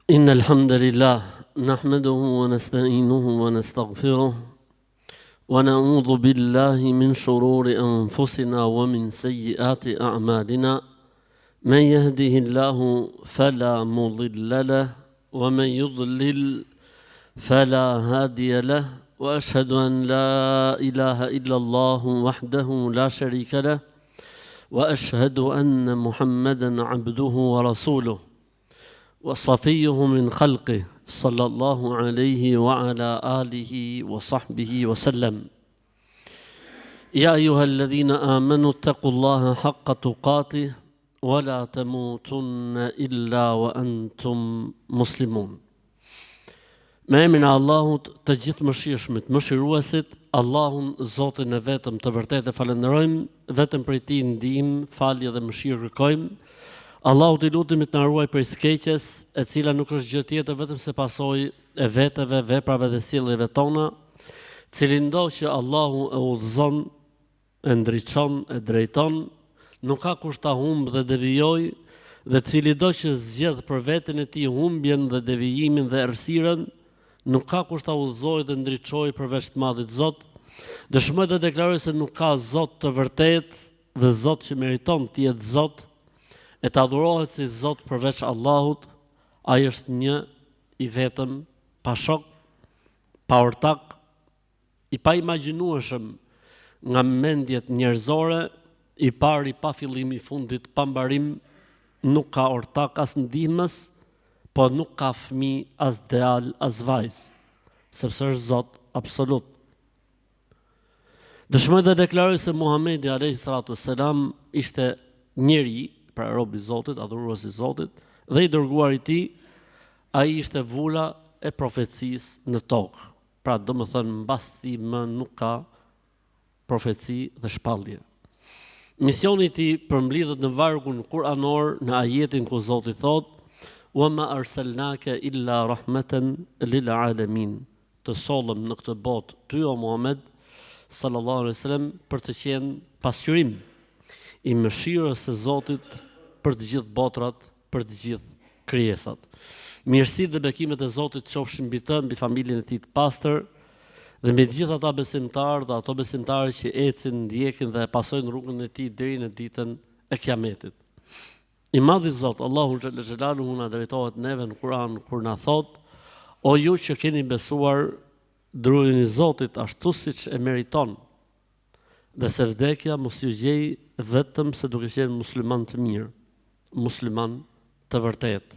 إن الحمد لله نحمده ونستعينه ونستغفره ونعوذ بالله من شرور أنفسنا ومن سيئات أعمالنا من يهده الله فلا مضل له ومن يضلل فلا هادي له وأشهد أن لا إله إلا الله وحده لا شريك له وأشهد أن محمدا عبده ورسوله وصفيه من خلقه صلى الله عليه وعلى آله وصحبه وسلم يا أيها الذين آمنوا اتقوا الله حق تقاته ولا تموتن إلا وأنتم مسلمون. Me emrin e Allahut të gjithë mëshirshmit, mëshiruesit, Allahun Zotin e vetëm të vërtetë falenderojmë, vetëm prej tij ndihmë, falje dhe mëshirë kërkojmë. Allahut I lutemi të na ruaj prej skeqjes, e cila nuk është gjë tjetër vetëm se pasojë e veteve, veprave dhe sjelljeve tona, cili ndo që Allahu e udhëzon, e ndriçon, e drejton, nuk ka kush ta humbë dhe devijojë, dhe cili do që zgjedh për veten e tij humbjen dhe devijimin dhe errësirën, nuk ka kush ta udhëzojë dhe ndriçojë përveç të Madhit Zot. Dëshmoj dhe deklaroj se nuk ka Zot të vërtetë dhe Zot që meriton të jetë Zot, e të adhurohet si Zot përveç Allahut. Ai është një I vetëm, pa shok, pa ortak, I pa imagjinueshëm nga mendjet njerëzore, I pari pa fillim I fundit, pa mbarim, nuk ka ortak as ndihmës, po nuk ka fëmijë as djalë as vajzë, sepse është Zot absolut. Dëshmoj dhe deklaroj se Muhamedi alayhi salatu wassalam ishte njeri, pra rob I Zotit, adhurues I Zotit, dhe I dërguar I Tij. Ai ishte vula e profecisë në tokë. Pra domethënë mbas tij më nuk ka profeci dhe shpallje. Misioni I Tij përmbledhet në vargun kuranor në ajetin ku Zoti thotë: "Wa ma arsalnaka illa rahmatan lil alamin." Të sollëm në këtë botë ty o Muhammed sallallahu alaihi wasallam për të qenë pasqyrim I mëshirës së Zotit për të gjithë botrat, për të gjithë krijesat. Mirësitë dhe bekimet e Zotit qofshin mbi të, mbi familjen e tij të pastër dhe mbi të gjithë ata besimtarë dhe ato besimtarë që ecin, ndjekin dhe pasojnë rrugën e tij deri në ditën e Kiametit. I madhi Zot, Allahu xhalla xhelaluhu na drejtohet neve në Kur'an kur na thot: "O ju që keni besuar, drujeni Zotit ashtu siç e meriton, dhe se vdekja mos ju gjej vetëm se duke qenë musliman të mirë, musliman të vërtetë."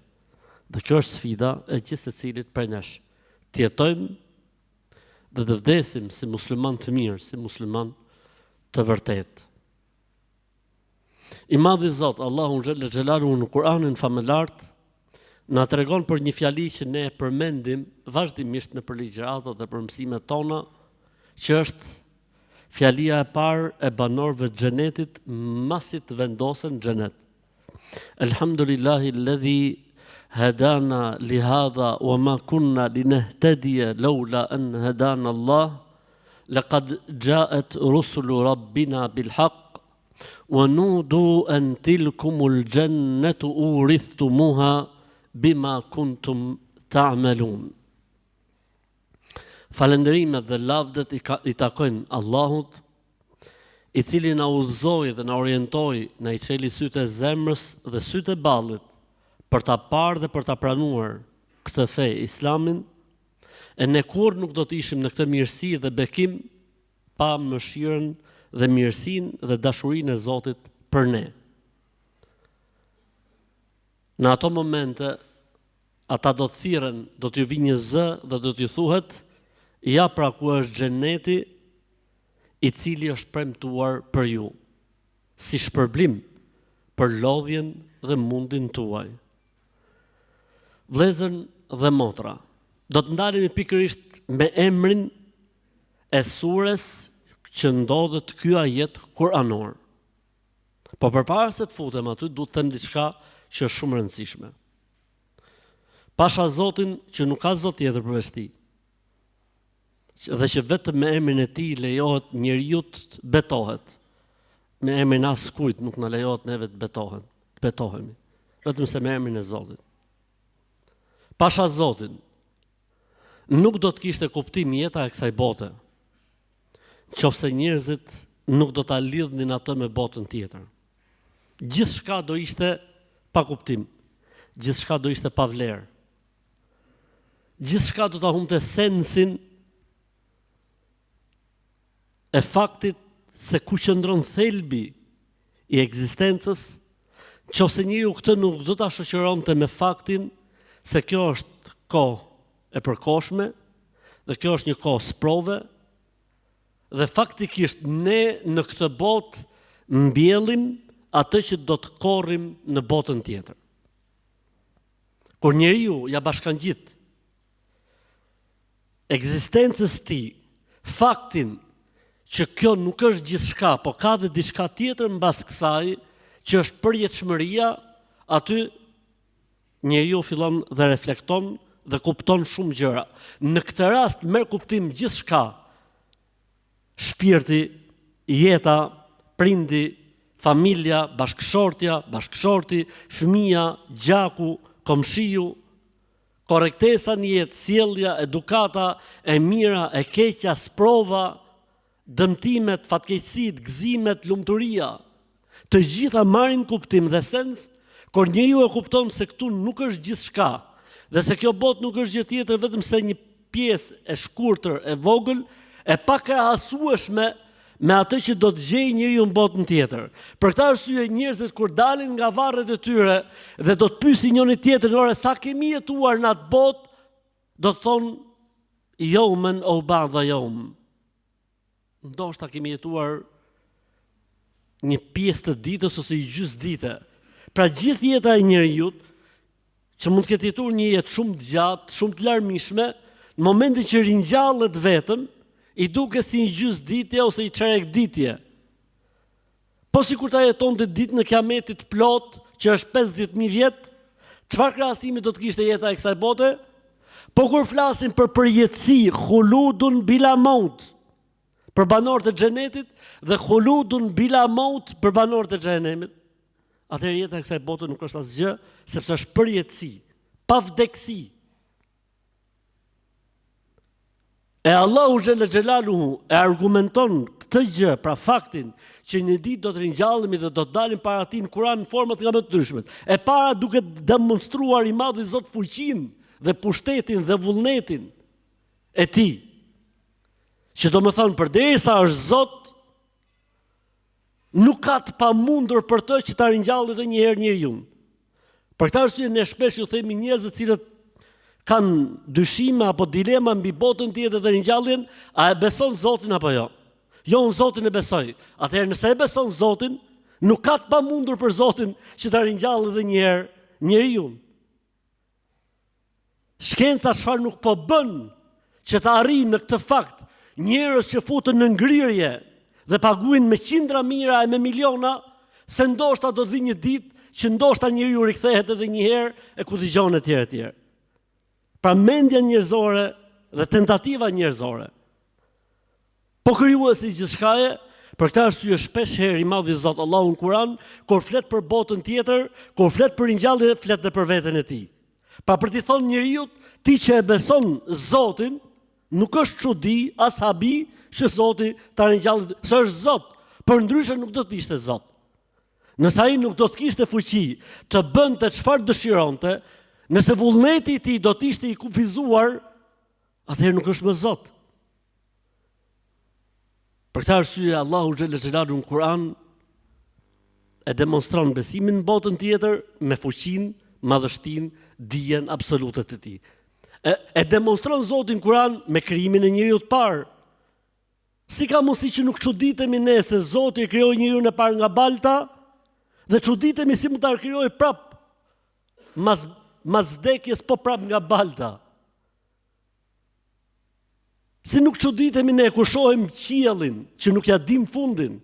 Dhe kjo është sfida e gjithë secilit prej nesh. Të jetojmë dhe të vdesim si musliman të mirë, si musliman të vërtetë. I madhi Zot, Allahu xhalla xhelaluhu në Kur'anin famëlart na tregon për një fjali që ne e përmendim vazhdimisht në përligjëratat dhe për mësimet tona, që është fjalia e parë e banorëve të xhenetit masi të vendosen në xhenet. Elhamdulillahi alladhi hadana li hadha wa ma kunna linahtadiya lawla an hadana Allah laqad ja'at rusulu rabbina bil haqq وَنُودُوا أَنْ تِلْكُمُ الْجَنَّةُ أُورِثْتُمُوهَا بِمَا كُنْتُمْ تَعْمَلُونَ. Falënderimet dhe lavdet I takojnë Allahut, I cili na udhëzoi dhe na orientoi, na I çeli sytë e zemrës dhe sytë e ballit për ta parë dhe për ta pranuar këtë fe Islamin, e ne kurrë nuk do të ishim në këtë mirësi dhe bekim pa mëshirën dhe mirësinë dhe dashurinë e Zotit për ne. Në ato momente, ata do të thirren, do t'ju vijë një zë dhe do t'ju thuhet: "Ja pra ku është xheneti I cili është premtuar për ju, si shpërblim për lodhjen dhe mundin tuaj." Vëllezër dhe motra, do të ndalemi pikërisht me emrin e sures që ndodhet ky ajet kuranor. Po përpara se të futem aty, duhet të them diçka që është shumë e rëndësishme. Pasha Zotin që nuk ka Zot tjetër përveç Tij, dhe që vetëm me emrin e Tij lejohet njeriu të betohet. Me emrin as kujt nuk na lejohet neve të betohemi, vetëm se me emrin e Zotit. pasha Zotin, nuk do të kishte kuptim jeta e kësaj bote, qofse njerëzit nuk do ta lidhnin atë me botën tjetër. Gjithçka do ishte pa kuptim, gjithçka do ishte pa vlerë. Gjithçka do ta humbte sensin e faktit se ku qëndron thelbi i ekzistencës, qofse njeriu këtë nuk do ta shoqëronte me faktin se kjo është kohë e përkohshme dhe kjo është një kohë sprove, dhe faktikisht ne në këtë botë mbjellim atë që do të korrim në botën tjetër. Kur njeriu ja bashkangjit ekzistencës tij faktin që kjo nuk është gjithçka, po ka dhe diçka tjetër mbas kësaj, që është përjetshmëria, aty njeriu fillon dhe reflekton dhe kupton shumë gjëra. Në këtë rast merr kuptim gjithçka. Shpirti, jeta, prindi, familja, bashkëshorti, fëmia, gjaku, komshiu, korrektesa në jetë, sjellja, edukata, e mira, e keqja, sprova, dëmtimet, fatkeqësitë, gëzimet, lumturia, të gjitha marrin kuptim dhe sens kur njeriu e kupton se këtu nuk është gjithçka dhe se kjo botë nuk është gjë tjetër vetëm se një pjesë e shkurtër e vogël e pakrahasueshme me atë që do të gjejë njeriu në botën tjetër. Për këtë arsye njerëzit kur dalin nga varret e tyre dhe do të pyesin njëri tjetrin, "Ore, sa kemi jetuar në atë botë?" do të thonë, "Yawman aw ba'da yawm." Ndoshta kemi jetuar një pjesë të ditës ose një gjysmë dite. Pra gjithë jeta e njeriu, që mund të ketë jetuar një jetë shumë të gjatë, shumë të larmishme, në momentin që ringjallet vetëm, i duket si një gjysmë ditje ose një çerek ditje. Po sikur ta jetonte ditën e kiametit plot, që është 50.000 vjet, çfarë krahasimi do të kishte jeta e kësaj bote? Po kur flasim për përjetësi, khuludun bila maut, për banorët e xhenetit dhe khuludun bila maut për banorët e xhenemit, atëherë jeta e kësaj bote nuk është asgjë, sepse është përjetësi, pa vdeksi. E Allahu xhella xhelaluhu e argumenton këtë gjë, pra faktin që një ditë do të ringjallemi dhe do të dalim para tij në Kur'an në format nga më të ndryshme. E para duke demonstruar i madhi Zot fuqinë dhe pushtetin dhe vullnetin e tij. Që do më thonë, përderisa është Zot, nuk ka të pamundur për të që ta ringjallë edhe një herë njeriu. Për këtë arsye ne shpesh ju themi njerëzve të cilët kanë dyshime apo dilema mbi botën tjetër dhe ringjalljen, a e beson Zotin apo jo? Jo, unë Zotin e besoj. Atëherë nëse e beson Zotin, nuk ka të pamundur për Zotin që ta ringjallë edhe një herë njeriu. Shkenca çfarë nuk po bën që të arrijë në këtë fakt njerëz që futen në ngrirje dhe paguajnë me qindra mijëra e me miliona, se ndoshta do të vi një ditë që ndoshta njeriu rikthehet edhe një herë e ku dëgjon etj. Pra mendja njerëzore dhe tentativa njerëzore. Po krijuesi gjithçkaje, për këtë arsye shpesh herë i madhi Zot Allahu në Kur'an, kur flet për botën tjetër, kur flet për ringjallje, flet edhe për veten e tij. Pra për t'i thonë njeriu, ti që e beson Zotin, nuk është çudi as habi që Zoti ta ringjallë, se është Zot, por ndryshe nuk do të ishte Zot. Nëse ai nuk do të kishte fuqi të bënte çfarë dëshironte, nëse vullneti i tij do të ishte i kufizuar, atëherë nuk është më Zot. Për këtë arsye Allahu xhella xhelalu në Kur'an e demonstron besimin në botën tjetër me fuqinë, madhështinë, dijen absolute të tij. E demonstron Zotin Kur'an me krijimin e njeriu të parë. Si ka mundësi që nuk çuditemi ne se Zoti e krijoi njeriu e parë nga balta dhe çuditemi si mund ta krijojë prap mas vdekjes, po prap nga balta. Si nuk çuditemi ne kur shohim qiellin që nuk ja dim fundin.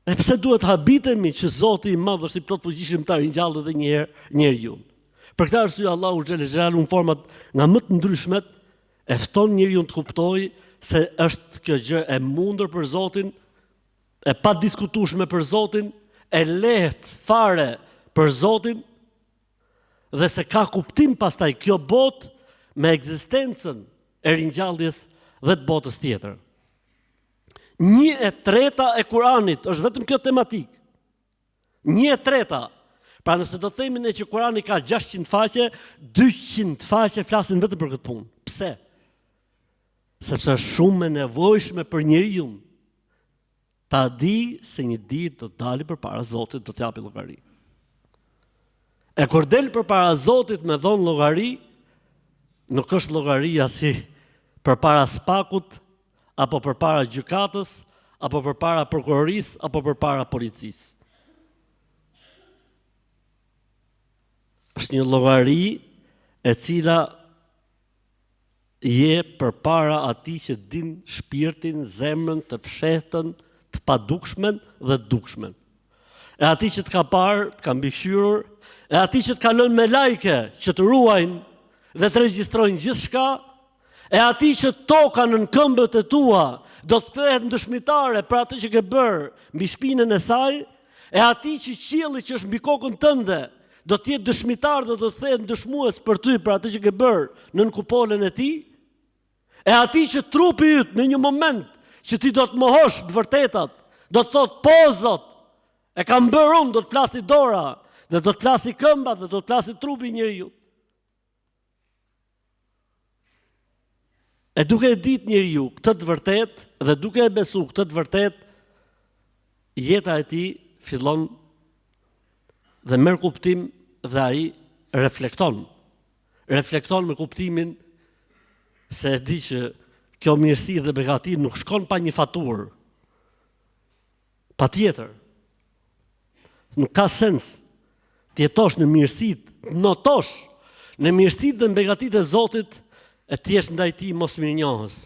E pse duhet habitemi që Zoti i Madh është i plot fuqishëm ta ringjallë edhe një herë njeriu. Për këtë arsye Allahu xhelle xhelalu në format nga më të ndryshmet e fton njeriu të kuptojë se është kjo gjë e mundur për Zotin, e pa diskutueshme për Zotin, e lehtë fare për Zotin dhe se ka kuptim pastaj kjo botë me ekzistencën e ringjalljes dhe të botës tjetër. 1/3 e Kuranit është vetëm kjo tematik. 1/3. Pra nëse do të themi ne që Kurani ka 600 faqe, 200 faqe flasin vetëm për këtë punë. Pse? Sepse është shumë e nevojshme për njeriu ta di se një ditë do të dali përpara Zotit, do të japi llogari. E kur del përpara Zotit me dhon llogari, nuk është llogaria si përpara spakut, apo përpara gjykatës, apo përpara prokurorisë, apo përpara policisë. Është një llogari e cila je përpara atij që din shpirtin, zemrën, të fshehtën, të padukshmen dhe të dukshmen. E atij që të ka parë, të ka mbikëqyrur, e atij që të ka lënë me lajke që të ruajnë dhe të regjistrojnë gjithçka, e atij që toka në këmbët e tua do të kthehet në dëshmitare për atë që ke bërë mbi shpinën e saj, e atij që qielli që është mbi kokën tënde do të jetë dëshmitar dhe do të kthehet dëshmues për ty për atë që ke bërë nën kupolën e tij, e atij që trupi yt në një moment që ti do të mohosh të vërtetat, do të thotë po Zot, e kam bërë unë, do të flasi dora, dhe do të flasi këmba, dhe do të flasi trupi i njeriu. E duke e ditë njeriu këtë të vërtet, dhe duke e besu këtë të vërtet, jeta e tij fillon dhe merr kuptim dhe ai reflekton. Reflekton me kuptimin se e di që kjo mirësi dhe begati nuk shkon pa një faturë. Patjetër. Nuk ka sens të jetosh në mirësitë, të notosh në mirësitë dhe në begatitë e Zotit e të jesh ndaj tij mos mirënjohës.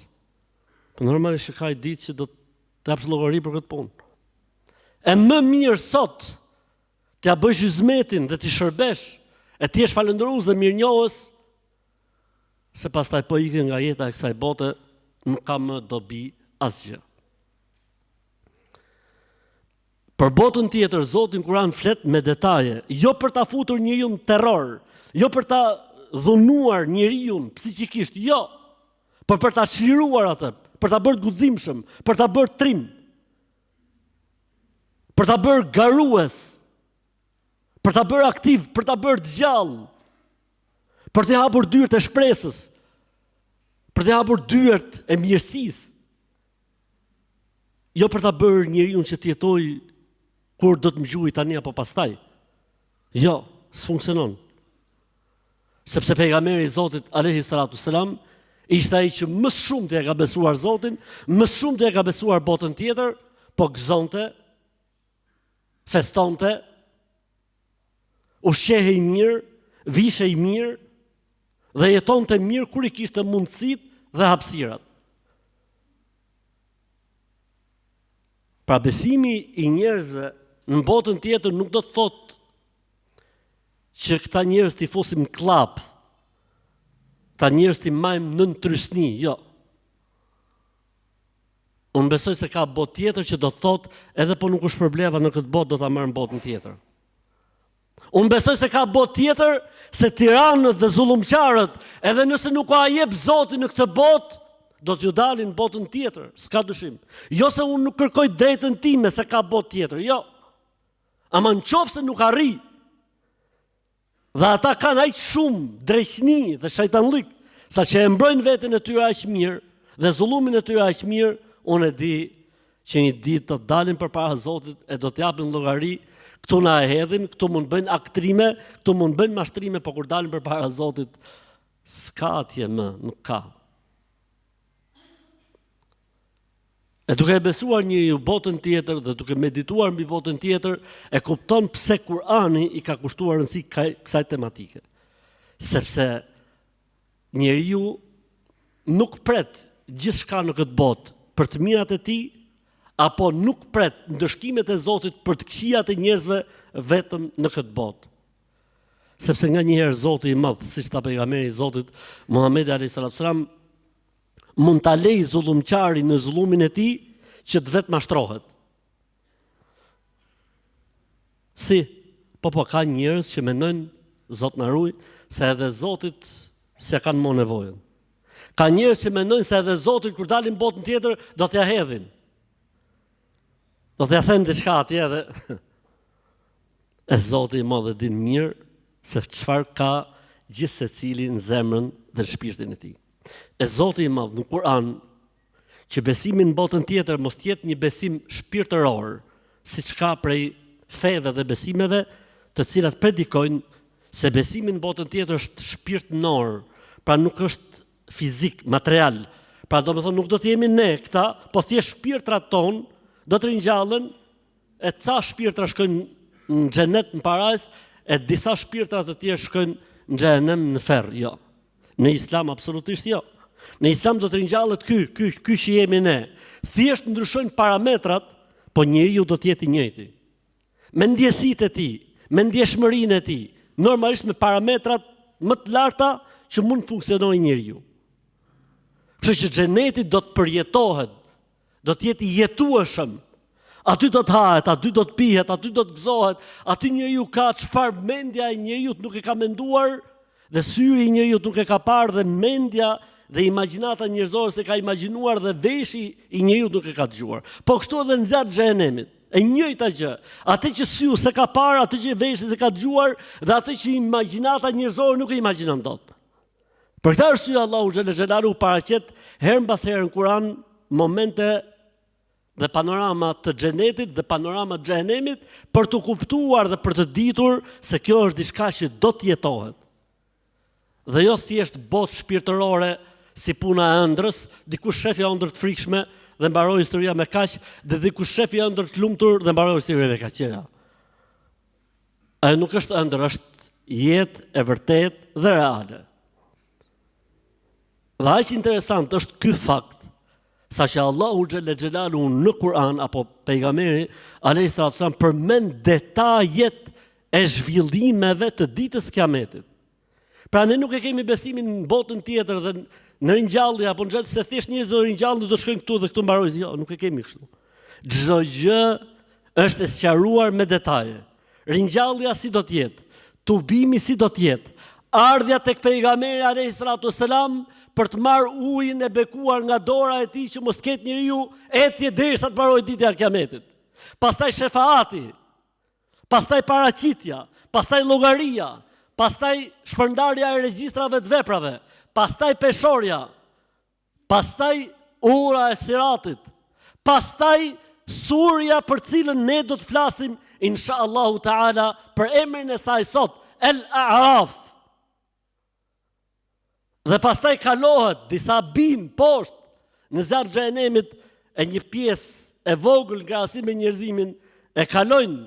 Po normalisht ka i ditë që do të japsh llogari për këtë punë. E më mirë sot t'ja bësh hizmetin dhe t'i shërbesh e të jesh falëndërues dhe mirënjohës, se pastaj po ikë nga jeta e kësaj bote, nuk ka më dobi asgjë. Për botën tjetër, Zoti në Kur'an flet me detaje, jo për ta futur njeriu në terror, jo për ta dhunuar njeriu psikikisht, jo, por për ta çliruar atë, për ta bërë guximshëm, për ta bërë trim, për ta bërë garues, për ta bërë aktiv, për ta bërë gjallë, për të hapur dyert e shpresës, për të hapur dyert e mirësisë, jo për ta bërë njeriu që të jetojë kur do të më gjuaj tani apo pastaj. Jo, s'funksionon. Sepse pejgamberi i Zotit alayhi salatu selam ishte ai që më shumë të e ka besuar Zotin, më shumë të e ka besuar botën tjetër, po gëzonte, festonte, ushqehej mirë, vishej mirë dhe jetonte mirë kur i kishte mundësitë dhe hapësirat. Pra besimi i njerëzve në botën tjetër nuk do të thotë që këta njerëz t'i fusim klap, këta njerëz t'i majmë nën trysni, jo. Unë besoj se ka botë tjetër që do të thotë edhe po nuk u shpërbleva në këtë botë do ta marr në botën tjetër. Unë besoj se ka botë tjetër se tiranët dhe zullumqarët, edhe nëse nuk ka jep Zoti në këtë botë, do t'ju dalin në botën tjetër, s'ka dyshim. Jo se unë nuk kërkoj drejtën time se ka botë tjetër, jo. Ama në qoftë se nuk arri, dhe ata kanë aq shumë dreqni dhe shajtanlik, sa që e mbrojnë veten e tyre aq mirë dhe zullumin e tyre aq mirë, unë e di që një ditë do të dalin përpara Zotit e do të japin llogari. Këtu na e hedhin, këtu mund bëjnë aktrime, këtu mund bëjnë mashtrime, por kur dalin përpara Zotit, s'ka atje më, nuk ka. E duke e besuar njeriu botën tjetër dhe duke medituar mbi botën tjetër, e kupton pse Kur'ani i ka kushtuar rëndësi kësaj tematike. Sepse njeriu nuk pret gjithçka në këtë botë për të mirat e tij, apo nuk pret ndëshkimet e Zotit për të këqijat e njerëzve vetëm në këtë botë. Sepse nga njëherë Zoti i Madh, siç tha pejgamberi i Zotit Muhamedi alayhis salam, mund ta lej zullumqarin në zullumin e tij që të vetë mashtrohet. Si? Po, ka njerëz që mendojnë, Zot na ruaj, se edhe Zotit se kanë më nevojën. Ka njerëz që mendojnë se edhe Zotit kur dalin botën tjetër do t'ja hedhin. Do t'ja them diçka atje dhe e Zoti i madh e din mirë se çfarë ka gjithë secili në zemrën dhe në shpirtin e tij. E Zoti i madh në Kur'an që besimi në botën tjetër mos jetë një besim shpirtëror, siç ka prej feve dhe besimeve, të cilat predikojnë se besimi në botën tjetër është shpirtënor, pra nuk është fizik, material. Pra domethënë nuk do të jemi ne këta, po thjesht shpirtrat tonë do të ringjallen, e ca shpirtra shkojnë në xhenet, në parajs, e disa shpirtra të tjerë shkojnë në xhenem, në ferr, jo. Në Islam absolutisht jo. Në Islam do të ringjallet ky që jemi ne. Thjesht ndryshojnë parametrat, po njeriu do të jetë i njëjti. Me ndjesitë e tij, me ndjeshmërinë e tij, normalisht me parametrat më të larta që mund të funksionojë njeriu. Kështu që xheneti do të përjetohet, do të jetë i jetueshëm. Aty do të hahet, aty do të pihet, aty do të gëzohet, aty njeriu ka çfarë mendja e njeriu nuk e ka menduar dhe syri i njeriu nuk e ka parë dhe mendja dhe imagjinata njerëzore se ka imagjinuar dhe veshi i njeriu nuk e ka dëgjuar. Po kështu edhe në zjarr xhenemit. E njëjta gjë. Atë që syu se ka parë, atë që veshi se ka dëgjuar dhe atë që imagjinata njerëzore nuk e imagjinon dot. Për këtë arsye Allahu xhelalu paraqet herë mbas herë në Kur'an momente dhe panorama të xhenetit dhe panorama të xhenemit për të kuptuar dhe për të ditur se kjo është diçka që do të jetohet. Dhe jo thjesht botë shpirtërore si puna e ëndrës, dikush shefi ëndër të frikshme dhe mbaroi historia me kaq, dhe dikush shefi ëndër të lumtur dhe mbaroi historia me kaq. Ajo nuk është ëndër, është jetë e vërtet dhe reale. Dhe aq interesant është ky fakt, saqë Allahu xhelalu në Kur'an apo pejgamberi alayhis salam përmend detajet e zhvillimeve të ditës Kiametit. Pra ne nuk e kemi besimin në botën tjetër dhe në ringjallje apo në xhet se thjesht njerëzit do ringjallën dhe do shkojnë këtu dhe këtu mbarojnë. Jo, nuk e kemi kështu. Çdo gjë është e sqaruar me detaje. Ringjallja si do të jetë, tubimi si do të jetë, ardhja tek pejgamberi alayhis salam për të marrë ujin e bekuar nga dora e tij që mos ketë njeriu etje derisa të mbarojë dita e Kiametit. Pastaj shefaati, pastaj paraqitja, pastaj llogaria, pastaj shpërndarja e regjistrave të veprave, pastaj peshorja, pastaj ura e siratit, pastaj surja për cilën ne do të flasim inshallahu taala për emrin e saj sot, El-A'raf. Dhe pastaj kalohet disa bim poshtë në zjarr xhenemit e një pjesë e vogël nga krahasim me njerëzimin e kalojnë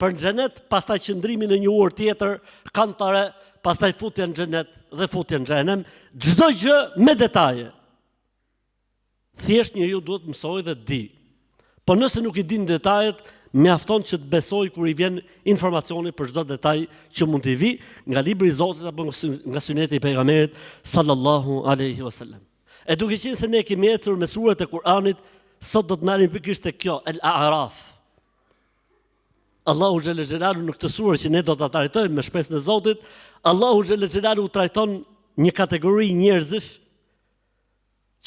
për në xhenet, pastaj qëndrimin në një urë tjetër, kantare, pastaj futja në xhenet dhe futja në xhenem, çdo gjë me detaje. Thjesht njeriu duhet mësoj dhe di. Po nëse nuk i din detajet, mjafton që të besoj kur i vjen informacioni për çdo detaj që mund t'i vi nga libri i Zotit apo nga suneti i pejgamberit sallallahu alaihi wasallam. E duke qenë se ne kemi ecur me surat e Kur'anit, sot do të ndalim pikërisht tek kjo El-A'raf. Allahu xhelalu në këtë surë që ne do ta trajtojmë me shpresën e Zotit, Allahu xhelalu trajton një kategori njerëzish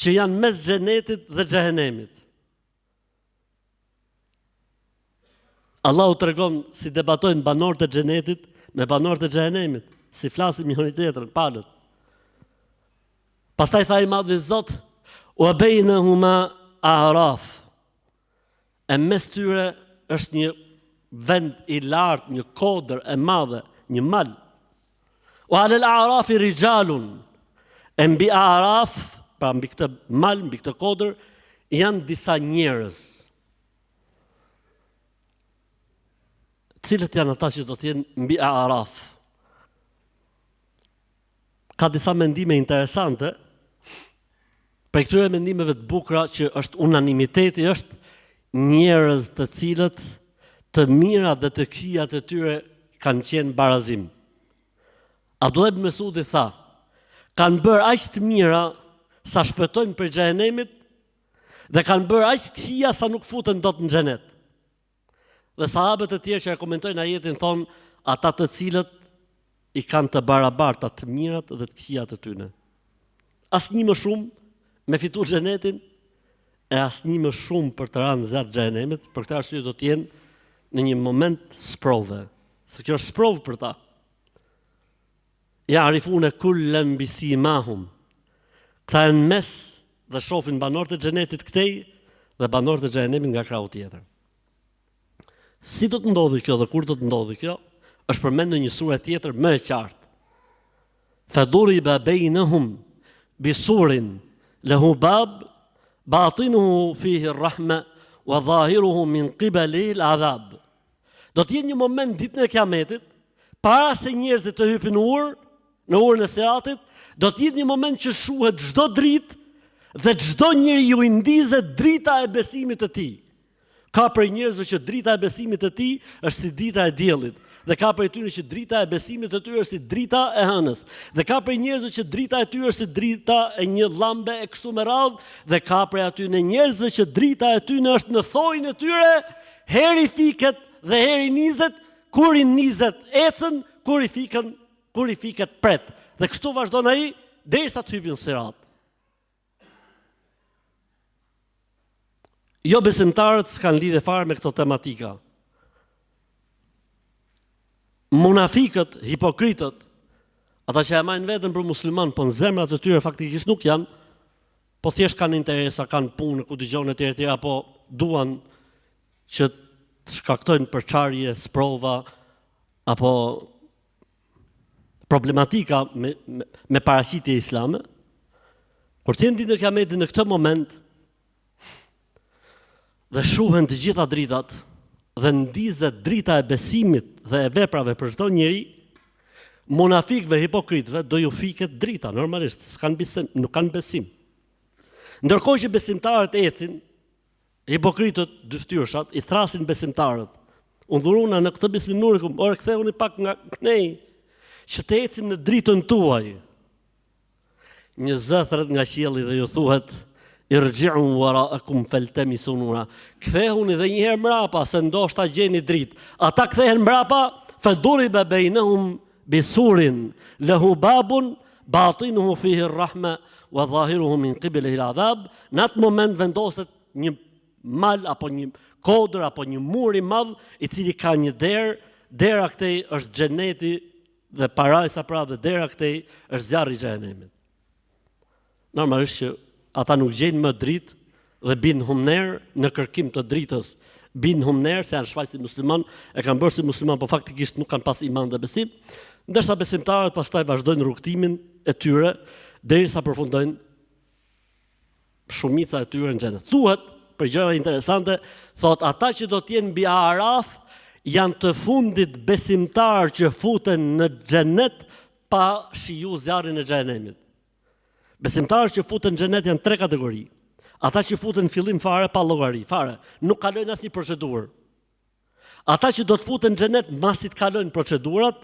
që janë mes xhenetit dhe xhehenemit. Allahu tregon si debatojnë banorët e xhenetit me banorët e xhehenemit, si flasin njëri tjetrin, palët. Pastaj tha i madhi Zot, "Wa bainahuma a'raf." E mes tyre është një vend i lartë, një kodër e madhe, një mal. "Wa 'ala al-a'rafi rijalun." E mbi a'raf, pra mbi këtë mal, mbi këtë kodër, janë disa njerëz. Cilët janë ata që do të jenë mbi A'raf? Ka disa mendime interesante. Për këtyre mendimeve të bukura që është unanimiteti është njerëz të cilët të mirat dhe të këqijat e tyre kanë qenë barazim. Abdullah ibn Mesudi tha, kanë bërë aq të mira sa shpëtojnë për xhenemit dhe kanë bërë aq këqija sa nuk futen dot në xhenet. Dhe sahabët e tjerë që e komentojnë ajetin thonë, ata të cilët i kanë të barabarta të mirat dhe të këqijat e tyre. Asnjë më shumë me fitu xhenetin e asnjë më shumë për të rënë zjarr xhenemit, për këtë arsye do të jenë në një moment sprove. Se kjo është sprovë për ta. Ja arifune kullen bisimahum. Këta e në mes dhe shofin banorët e xhenetit këtej dhe banorët e xhenemit nga krau tjetër. Si do të ndodhi kjo dhe kur do të ndodhi kjo, është përmend në një sure tjetër më e qartë. Faduriba bainahum bisurin lahu bab batinuhu fihi ar-rahma wa zahiruhu min qibalihi al-adhab. Do të jetë një moment ditën e Kiametit, para se njerëzit të hypin në urën e Siratit, do të jetë një moment që shuhet çdo dritë dhe çdo njeriu i ndizet drita e besimit të tij. Ka për njerëzve që drita e besimit të tij është si drita e diellit, dhe ka për tyre që drita e besimit të tyre është si drita e hënës, dhe ka për njerëzve që drita e tyre është si drita e një llambe e kështu me radhë, dhe ka për aty në njerëzve që drita e tyre është në thojën e tyre, heri fiket dhe heri nizet, kur i nizet ecën, kur i fiket pret. Dhe kështu vazhdon ai derisa të hyjë në Sirat. Jo besimtarët s'kan lidhje fare me këto tematika. Munafikët, hipokritët, ata që e majnë vetën për musliman, po në zemrat e tyre faktikisht nuk janë, po thjesht kanë interesa, kanë punë, ku dëgjojnë e tjera, apo duan që të shkaktojnë përçarje, sprova, apo problematika me paraqitje islame. Kur të jenë ditën e Kiametit në këtë moment, dhe shuhen të gjitha dritat, dhe ndizet drita e besimit dhe e veprave për çdo njeri, munafikëve, hipokritëve do ju fiket drita, normalisht, nuk kanë besim. Ndërkohë që besimtarët ecin, hipokritët dyftyrshat i thrasin besimtarët. Undhuruna në këtë bisminurikum, ore ktheuni pak nga knej, që të ecim në dritën tuaj. Një zëthret nga qielli dhe ju thuhet, irgji'u wara'akum faltamisu nura. Kthehuni dhe një herë mbrapa se ndoshta gjeni dritë. Ata kthehen mbrapa, faduriba bainahum bisurin lahu babun batinuhu fihi ar-rahma wa zahiruhu min qibalihi al-adhab. Në atë moment vendoset një mal apo një kodër apo një mur i madh i cili ka një derë. Dera këtej është xheneti dhe parajsa pra dhe dera këtej është zjarri i xhenemit. Normalisht që ata nuk gjejnë më dritë dhe bin humner në kërkim të dritës. Bin humner, se janë shfaq si musliman, e kanë bërë si musliman, po faktikisht nuk kanë pas iman dhe besim, ndërsa besimtarët pastaj vazhdojnë rrugtimin e tyre, derisa përfundojnë shumica e tyre në xhenet. Thuhet, për gjëra interesante, thot ata që do të jenë mbi Araf janë të fundit besimtarë që futen në xhenet pa shiju zjarrin e xhenemit. Besimtarët që futen në xhenet janë 3 kategori. Ata që futen në fillim fare pa llogari, fare, nuk kalojnë asnjë procedurë. Ata që do të futen në xhenet mbasi të kalojnë procedurat,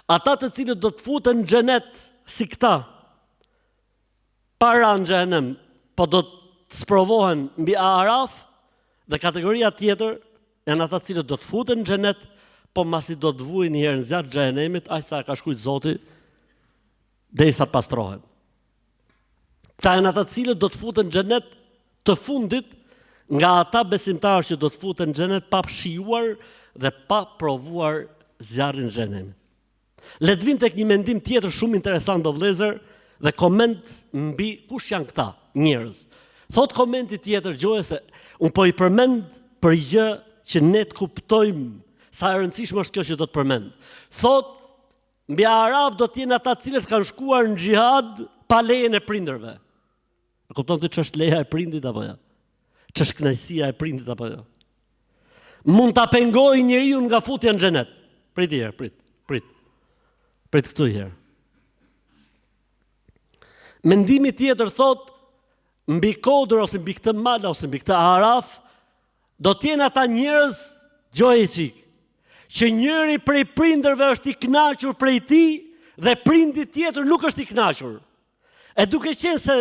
ata të cilët do të futen në xhenet si këta, para në xhenem, po do të sprovohen mbi Araf, dhe kategoria tjetër janë ata të cilët do të futen në xhenet, po mbasi do të vujnë një herë në zjarr xhenemit, aq sa ka shkruajtur Zoti, derisa të pastrohen. Ta janë ata cilët do të futen në xhenet të fundit nga ata besimtarë që do të futen në xhenet pa shijuar dhe pa provuar zjarrin e xhenemit. Le të vim tek një mendim tjetër shumë interesant o vëllezër dhe koment mbi kush janë këta njerëz. Thot komenti tjetër gjuhëse, unë po i përmend për gjë që ne të kuptojmë sa e rëndësishme është kjo që do të përmend. Thot mbi Araf do të jenë ata cilët kanë shkuar në xhihad pa lejen e prindërve. E kupton ti ç'është leja e prindit apo jo? Ç'është kënaqësia e prindit apo jo? Mund ta pengojë njeriu nga futja në xhenet. Prit një herë, prit. Prit këtu një herë. Mendimi tjetër thot mbi kodër ose mbi këtë mal ose mbi këtë Araf do të jenë ata njerëz gjojëçik që njëri prej prindërve është i kënaqur prej tij dhe prindi tjetër nuk është i kënaqur. E duke qenë se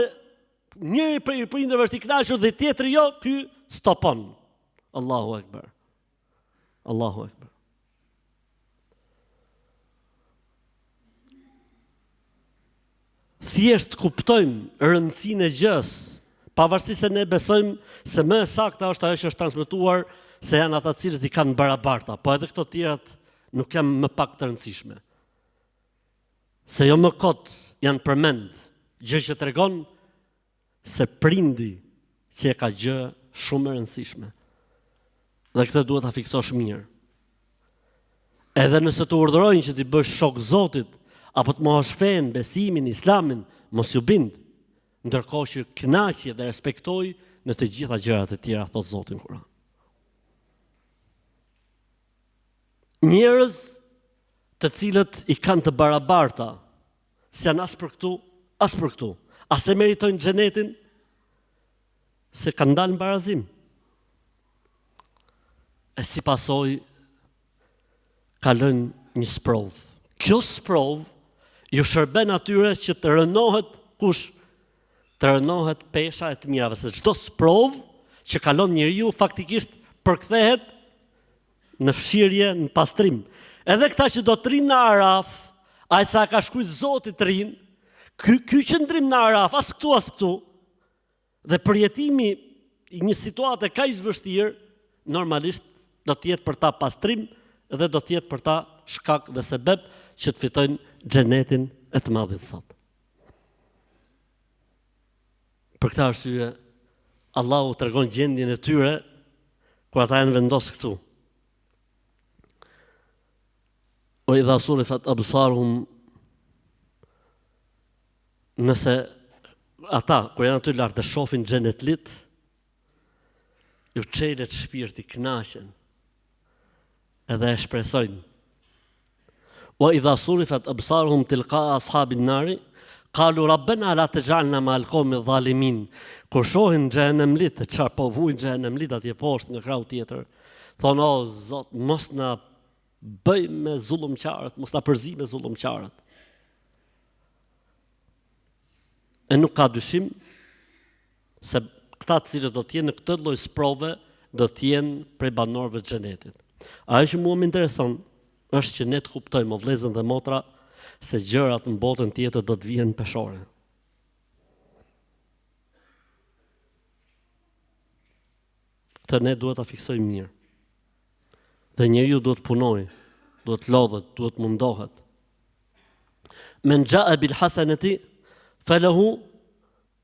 njëri prej prindërve është i kënaqur dhe tjetri jo, ky stopon. Allahu Akbar. Allahu Akbar. thjesht kuptojmë rëndësinë e gjës, pavarësisht se ne besojmë se më e sakta është ajo që është transmetuar se janë ata cilët i kanë barabarta, po edhe këto tjerat nuk janë më pak të rëndësishme. Se jo më kot janë përmend, gjë që tregon se prindi që e ka gjë shumë e rëndësishme. Dhe këtë duhet ta fiksosh mirë. Edhe nëse të urdhërojnë që ti bësh shok Zotit, apo të mohosh fen, besimin, islamin, mos ju bind, ndërkohë që kënaqje dhe respektoj në të gjitha gjërat e tjera, thot Zoti në Kur'an. Njerëz të cilët i kanë të barabarta, se janë as për këtu, as për këtu, as e meritojnë xhenetin, se kanë dalë në barazim. E si pasojë kalojnë një sprovë. Kjo sprovë ju shërben atyre që të rënohet kush? Të rënohet pesha e të mirave, se çdo sprovë që kalon njeriu faktikisht përkthehet në fshirje, në pastrim. Edhe këta që do të rinë në Araf, ai sa ka shkruajt Zoti të rinë, ky qëndrim në Araf, as këtu, dhe përjetimi i një situate kaq vështirë, normalisht do të jetë për ta pastrim dhe do të jetë për ta shkak dhe sebeb që të fitojnë xhenetin e të madhit sot. Për këtë arsye, Allahu tregon gjendjen e tyre kur ata janë vendosur këtu. O idha surifat absaruhum, nëse ata kur janë aty lart dhe shohin xhenetlit, ju çelet shpirti, kënaqen, edhe e shpresojnë. Wa idha surifat absaruhum tilqa ashabin nari, qalu rabbana la taj'alna ma'al qawmi dhalimin. Kur shohin xhenemlit, çfarë po vujnë xhenemlit atje poshtë në krau tjetër, thonë o Zot, mos na bëj me zullumqarët, mos na përzi me zullumqarët. E nuk ka dyshim se këta të cilët do të jenë në këtë lloj sprove do të jenë prej banorëve të xhenetit. Ajo që mua më intereson është që ne të kuptojmë, o vëllezër dhe motra, se gjërat në botën tjetër do të vihen peshore. Këtë ne duhet ta fiksojmë mirë. Dhe njeriu duhet të punojë, duhet të lodhet, duhet të mundohet. Men jaa bil hasanati falahu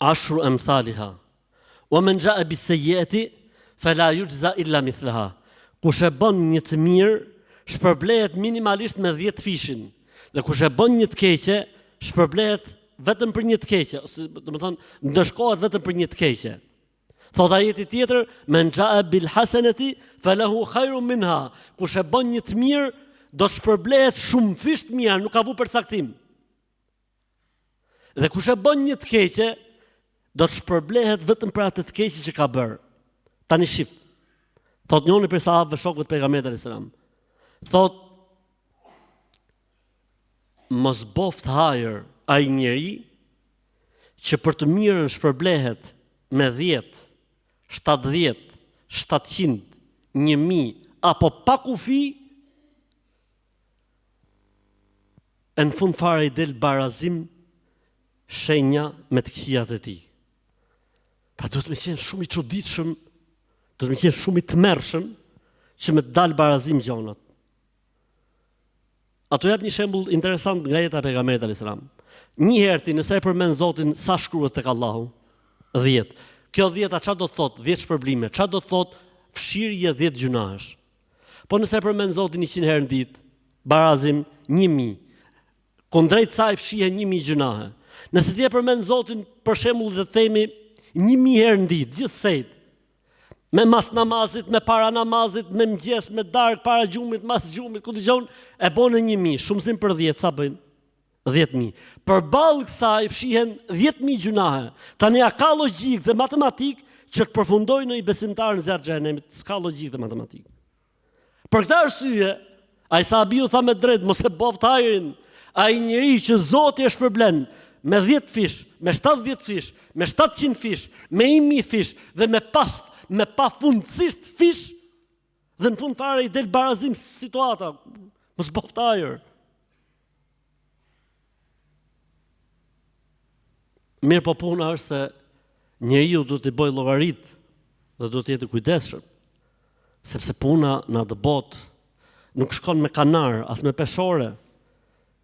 ashru amthaliha. Wa man jaa bis sayyiati fala yujza illa mithlaha. Kush e bën një të mirë, shpërblehet minimalisht me 10 fishin. Dhe kush e bën një të keqe, shpërblehet vetëm për një të keqe, ose domethënë ndëshkohet vetëm për një të keqe. Thot ajeti tjetër, men jaa bil hasanati falahu khairun minha. Kush e bën një të mirë, do të shpërblehet shumë fish të mira, nuk ka vu përcaktim. Dhe kush e bën një të keqe, do të shpërblehet vetëm për atë të keqe që ka bërë. Tani shif. Thot njëri për sahabëve shokët pejgamberit alayhis salam. Thot mos boft hajër ai njeri që për të mirën shpërblehet me 10, 70, 700, 1000 apo pa kufi, e në fund fare i del barazim shenja me të këqijat e tij. Pra duhet me qenë shumë i çuditshëm, duhet me qenë shumë i tmerrshëm që me të dalë barazim gjonat. Ato jap një shembull interesant nga jeta e pejgamberit alayhis salam. Një herë ti nëse e përmend Zotin, sa shkruhet tek Allahu? 10. Kjo 10 çfarë do të thotë? 10 shpërblime. Çfarë do të thotë? Fshirje 10 gjunahesh. Po nëse e përmend Zotin 100 herë në ditë, barazim 1000. Kundrejt saj fshihen 1000 gjunahe. Nëse ti e përmend Zotin për shembull dhe themi 1000 herë në ditë, gjithsej, me mas namazit, me para namazit, me mëngjes, me darkë, para gjumit, mas gjumit, ku dëgjon, e bënë 1000, shumësim për 10, sa bëjnë? 10.000. Përballë kësaj fshihen 10.000 gjunahe. Tani a ka logjik dhe matematik që të përfundojë në i besimtar në zjarr xhenemit? S'ka logjik dhe matematik. Për këtë arsye, ai sahabiu tha me drejt, mos e boft hajrin, ai njeri që Zoti e shpërblen me 10 fish, me 70 fish, me 700 fish, me 1000 fish dhe me pafundësisht fish, dhe në fund fare i del barazim situata, mos boft hajër. Mirë po puna është se njeriu duhet të bëjë llogarit dhe duhet të jetë i kujdesshëm, sepse puna në atë botë nuk shkon me kanar, as me peshore,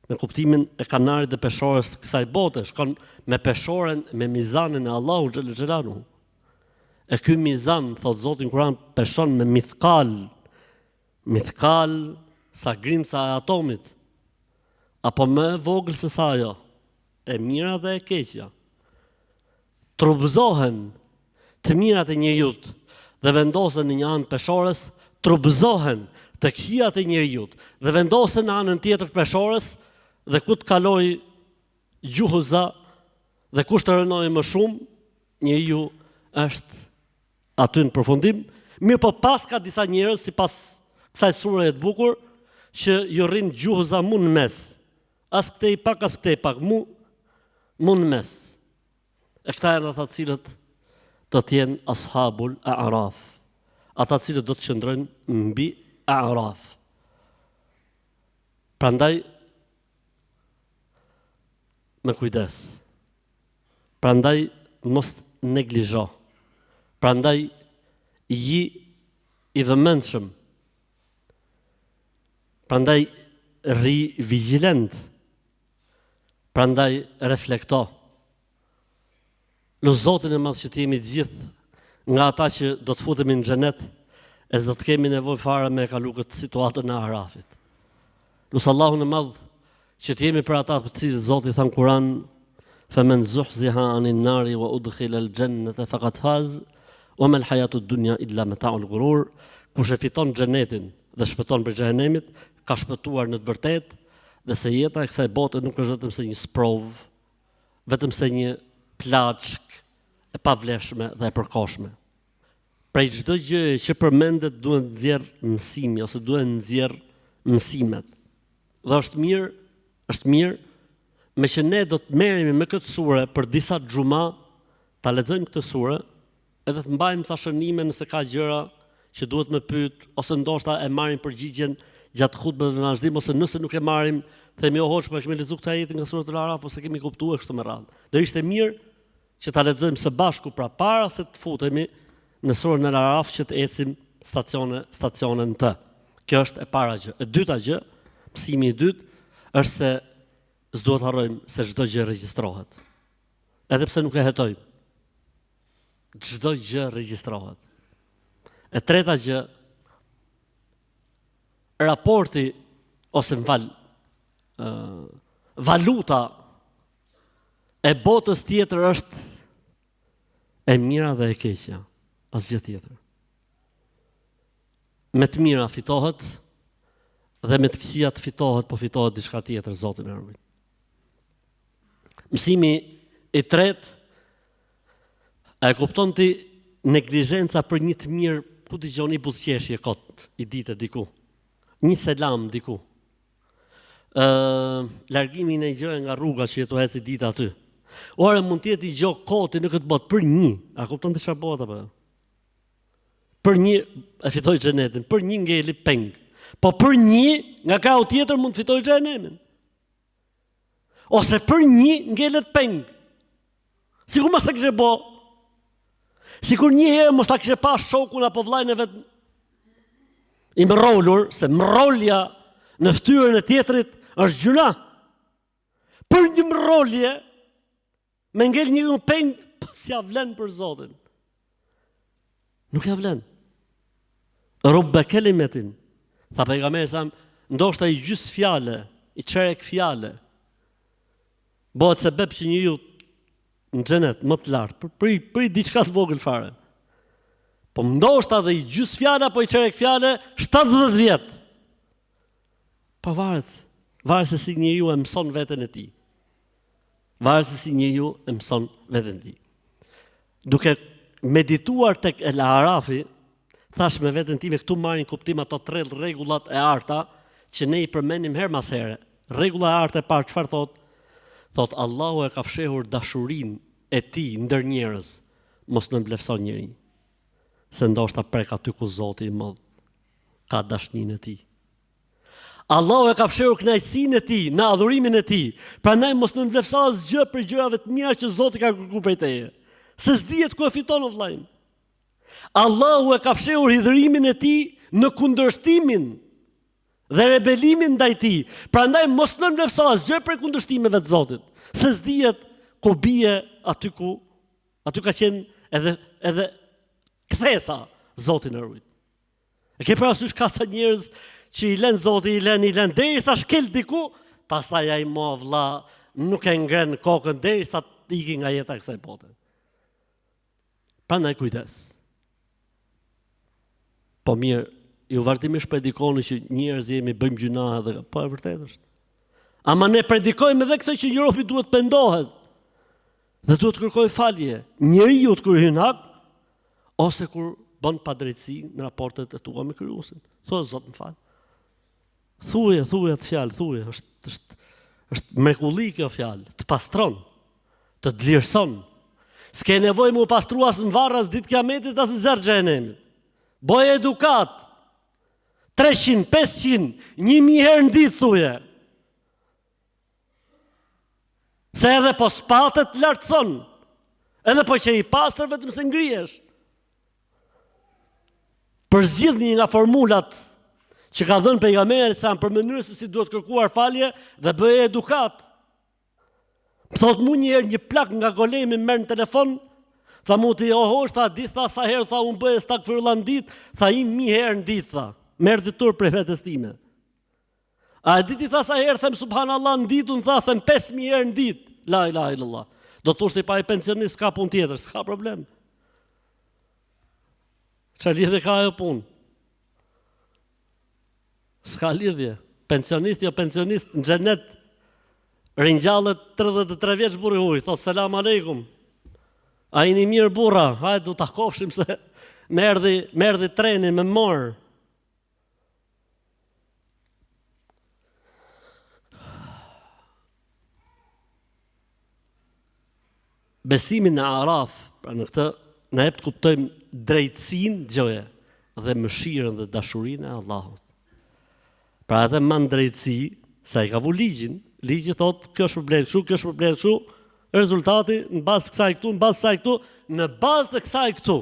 me kuptimin e kanarit dhe peshores kësaj bote, shkon me peshoren, me mizanin e Allahu xhel xhelaluhu. E ky mizan, thot Zoti në Kur'an, peshon me mithkal sa grimca e atomit, apo më e vogël se sa ajo, e mira dhe e keqja. Trupëzohen të mirat e njeriut dhe vendosen në një anë peshores, trupëzohen të këqijat e njeriut dhe vendosen në anën tjetër peshores, dhe ku të kaloj gjuhëza dhe kush të rënojë më shumë, njeriu është aty në përfundim. Mirë po pas ka disa njerëz, sipas kësaj sure të bukur, që ju rrin gjuhëza mu në mes. As këtej pak, as këtej pak, mu në mes. E këta janë ata cilët do të jenë ashabul a'raf. Ata cilët do të qëndrojnë mbi a'raf. Prandaj me kujdes. Prandaj mos neglizho. Prandaj ji i vëmendshëm. Prandaj rri vigjilent. Prandaj reflekto. Lut Zotin e Madh që të jemi të gjithë nga ata që do të futemi në xhenet, e s'do të kemi nevojë fare me kalu këtë situatën e Arafit. Lut Allahun e Madh që të jemi për ata për cilët Zoti tha në Kur'an, "Faman zuhziha 'anil nari wa udkhila al-jannata faqad faz, wa ma al-hayatu ad-dunya illa mata'ul ghurur." Kush e fiton xhenetin dhe shpëton për xhenemit, ka shpëtuar në të vërtetë, dhe se jeta e kësaj bote nuk është vetëm se një sprov, vetëm se një plaçk e pavlefshme dhe e përkohshme. Prej çdo gjë që përmendet duhet nxjerr mësimi ose duhet nxjerr mësimet. Dhe është mirë me që ne do të merremi me këtë sure për disa xhuma, ta lexojmë këtë sure, edhe të mbajmë ca shënime nëse ka gjëra që duhet me pyet, ose ndoshta e marrim përgjigjen gjatë hutbeve në vazhdim, ose nëse nuk e marrim, themi o hoç, po e kemi lexuar këtë ajet nga sura Al-Araf, ose kemi kuptuar kështu me radhë. Do ishte mirë që ta lexojmë së bashku pra para se të futemi në surën Al-Araf, që të ecim stacionin të. Kjo është e para gjë. E dyta gjë, mësimi i dytë, është se s'duhet harrojmë se çdo gjë regjistrohet. Edhe pse nuk e hetojmë. Çdo gjë regjistrohet. E treta gjë, raporti ose valuta e botës tjetër është e mira dhe e keqja, asgjë tjetër. Me të mira fitohet dhe me të këqija të fitohet, po fitohet diçka tjetër, Zoti më ruaj. Mësimi i tretë, a e kupton ti neglizhenca për një të mirë, ku dëgjon i buzëqeshje kot i ditë diku. Një selam diku. Largimi në gjë nga rruga që jetu eci ditë aty. Ore mund të jetë i gjë koti në këtë botë për një. A kupton ti çfarë bëhet apo? Për një e fitoj xhenetin, për një ngeli peng. Po për një nga krau tjetër mund të fitoj xhenemin. Ose për një ngelet peng. Sikur mos ta kishe bë. Sikur një herë mos ta kishe pas shokun apo vllajën e vet i mrolur, se mrolja në fytyrën e tjetrit është gjuna. Për një mrolje me ngel një peng, s'ja vlen për Zotin. Nuk ja vlen. Rubbe kelimetin, tha pejgamberi sa, ndoshta i gjys fjale, i çerek fjale, bëhet sebeb që njeriu në xhenet më të lartë, për diçka të vogël fare. Po ndoshta dhe i gjys fjale apo i çerek fjale 70 vjet. Po varet se si njeriu e mëson veten e tij. Varet se si njeriu e mëson veten e tij. Duke medituar tek El-Arafi, thash me veten time, këtu marrin kuptim ato 3 rregullat e arta që ne i përmendim her mas here. Rregulla e artë e parë çfarë thot? Thot Allahu e ka fshehur dashurinë e tij ndër njerëz, mos në mbledhson njëri. Se ndoshta prek aty ku Zoti i Madh ka dashninë e tij. Allahu e ka fshirur kënaqësinë e tij në adhurimin e tij. Prandaj mos në vlefsa asgjë për gjërave të mira që Zoti ka kërkuar prej teje. Se s'dihet ku e fiton o vllai. Allahu e ka fshirur hidhurimin e tij në kundërshtimin dhe rebelimin ndaj tij. Prandaj mos në vlefsa asgjë për kundërshtimeve të Zotit. Se s'dihet ku bie aty ka qenë edhe kthesa Zoti në rujt. E ke parasysh ka sa njerëz që i lën Zoti, i lën derisa shkel diku, pastaj ai mo vlla nuk e ngren kokën derisa të iki nga jeta e kësaj bote. Prandaj kujdes. Po mirë, ju vazhdimisht predikoni që njerëz jemi bëjmë gjuna dhe po e vërtetë është. Ama ne predikojmë edhe këtë që Europi duhet pendohet dhe duhet kërkoj falje. Njeriu kur hyn hak ose kur bën padrejtësi në raportet e tua me Krijuesin. Thuaj Zot më fal. Thuaj atë fjalë, thuaj, është mrekulli kjo fjalë, të pastron, të dlirson. S'ke nevojë mu pastruas në varr as ditë kiametit as në zjarr xhenemit. Boj edukat. 300, 500, 1000 herë në ditë thuje. Se edhe po spatet lartëson. Edhe po që i pastër vetëm se ngrihesh. Përzgjidhni nga formulat që ka dhënë pejgamberi sa për mënyrën se si duhet kërkuar falje dhe bëje edukat. Thot mu një herë një plak nga golemi merr në telefon, tha mu ti tha di tha sa herë tha unë bëj stakfirullah në ditë, tha i 1000 herë në ditë tha. Merr ditur për vetes time. A e di ti tha sa herë them subhanallahu në ditë, unë tha them 5000 herë në ditë. La ilaha illallah. Do të thoshte pa i pensionist s'ka punë tjetër, s'ka problem. Çfarë lidhje ka ajo punë? S'ka lidhje. Pensionist jo pensionist në xhenet ringjallet 33 vjeç burri huaj, thot selam aleikum. A jeni mirë burra? Hajde du ta kofshim se më erdhi treni me mor. Besimin në Araf, pra në këtë na jep të kuptojmë drejtësinë, dëgjoje, dhe mëshirën dhe dashurinë e Allahut. Pra edhe më në drejtësi, sa i ka vu ligjin, ligji thot, kjo është përblet kështu, kjo është përblet kështu, rezultati në bazë të kësaj këtu, në bazë të kësaj këtu, në bazë të kësaj këtu.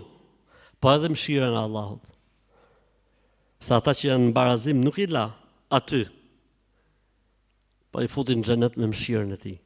Po edhe mëshirën e Allahut. Sa ata që janë në barazim nuk i la aty, po i futin në xhenet me mëshirën e tij.